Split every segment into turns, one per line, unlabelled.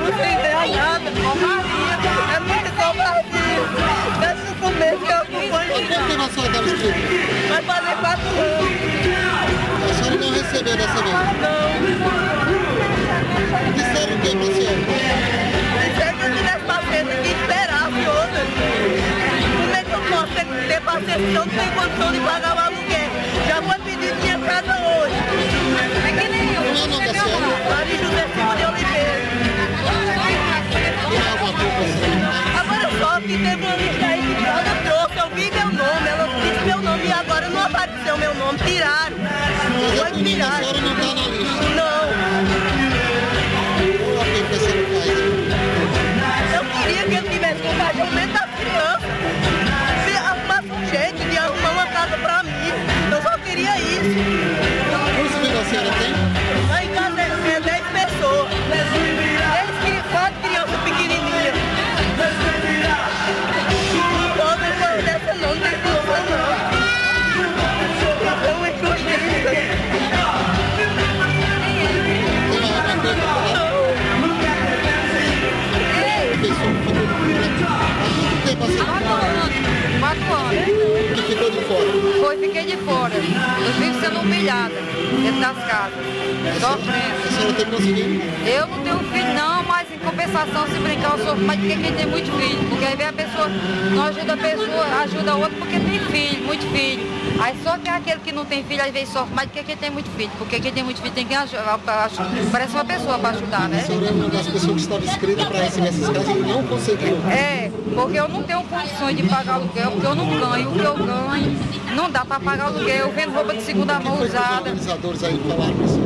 não tem ideia nada. É muito covardia. Desde o começo que eu acompanho.
Quanto tempo a senhora estava inscrita?
Vai fazer 4 anos.
A senhora não recebeu dessa vez?
Não.
Disseram o que pra senhora?
Disseram que eu tivesse paciência, que esperasse outras. Como é que eu posso ter paciência se eu não tenho condição de pagar o aluguel? Já foi pedir minha casa hoje. É que nem eu.
Qual é o nome da senhora?
Maria José Silva de Oliveira.
Tem alguma culpa assim?
Agora só que teve uma lista aí que ela trouxe, eu vi meu nome, ela disse meu nome e agora não apareceu meu nome, tiraram.
Mas
Foi
a
tirar.
senhora não está na lista.
Não.
O que a senhora faz?
Eu queria que ele tivesse vontade de aumentar as crianças. Se arrumasse um jeito de arrumar uma casa pra mim. Eu só queria isso.
Quantos filhos a senhora tem?
Lá em casa é 10 pessoas. 4 crianças pequenininhas. Não pode uma coisa dessa não, não tem solução não. É uma injustiça.
Tem mais alguma coisa pra falar? Pessoa que ficou de fora. Há quanto tempo a senhora
4 anos.
que ficou de fora?
Fiquei de fora. Eu vivo sendo humilhada dentro das casas, sofrendo.
A senhora tem conseguido?
Eu não tenho filho não, mas em compensação, se brincar, eu sofro mais do que quem tem muito filho. Porque aí vem a pessoa, não ajuda a pessoa, ajuda a outra porque tem filho, muito filho. Aí só que aquele que não tem filho, às vezes sofre mais do que quem tem muito filho. Porque quem tem muito filho tem que ajudar, parece uma pessoa para ajudar, né?
A senhora é uma das pessoas que estava inscrita para receber essas casas e não conseguiu.
É, porque eu não tenho condições de pagar aluguel, porque eu não ganho. O que eu ganho não dá para pagar aluguel. Eu vendo roupa de segunda mão
Foi que os
usada.
organizadores aí falaram isso.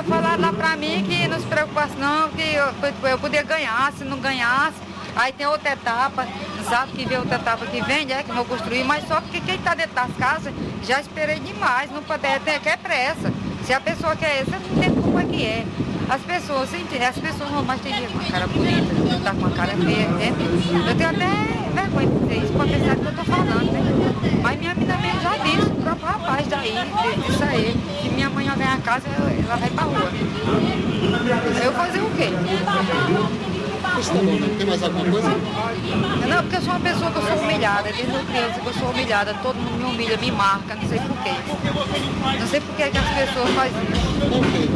Falaram lá pra mim que não se preocupasse não, que eu podia ganhar, se não ganhasse. Aí tem outra etapa, sabe que vem outra etapa que vem, que vou construir, mas só que quem está dentro das casas, já esperei demais, não pode, quer pressa. Se a pessoa quer essa, não tem como é que é. As pessoas normais têm uma cara bonita, não tá com uma cara feia, né? Eu tenho até vergonha de dizer isso pra pensar que eu tô falando, né? Mas minha vida mesmo já disse, o próprio rapaz daí, disse a ele, que minha mãe vai ganhar a casa, ela vai pra rua. Eu vou fazer o quê?
Pois tá bom, tem mais alguma coisa?
Não, porque eu sou uma pessoa que eu sou humilhada, desde criança que eu sou humilhada, todo mundo me humilha, me marca, não sei por quê. Não sei por que as pessoas fazem isso.
Ok.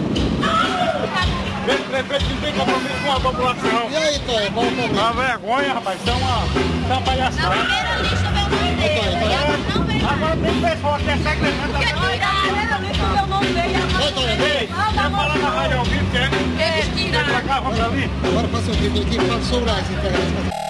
Esse prefeito não tem compromisso com a população.
E aí, Tóia, qual o problema?
Uma vergonha, rapaz, isso é uma palhaçada.
Primeira lista meu nome veio.
Agora tem pessoa que é secretária.
Porque tiraram a lista meu nome veio.
Vai, Tóia, vai.
Ei, quer falar na rádio ao vivo, quer?
Eles tiraram.
Pra cá, vamos ali.
Agora passa um vídeo aqui e fala sobre as entregas.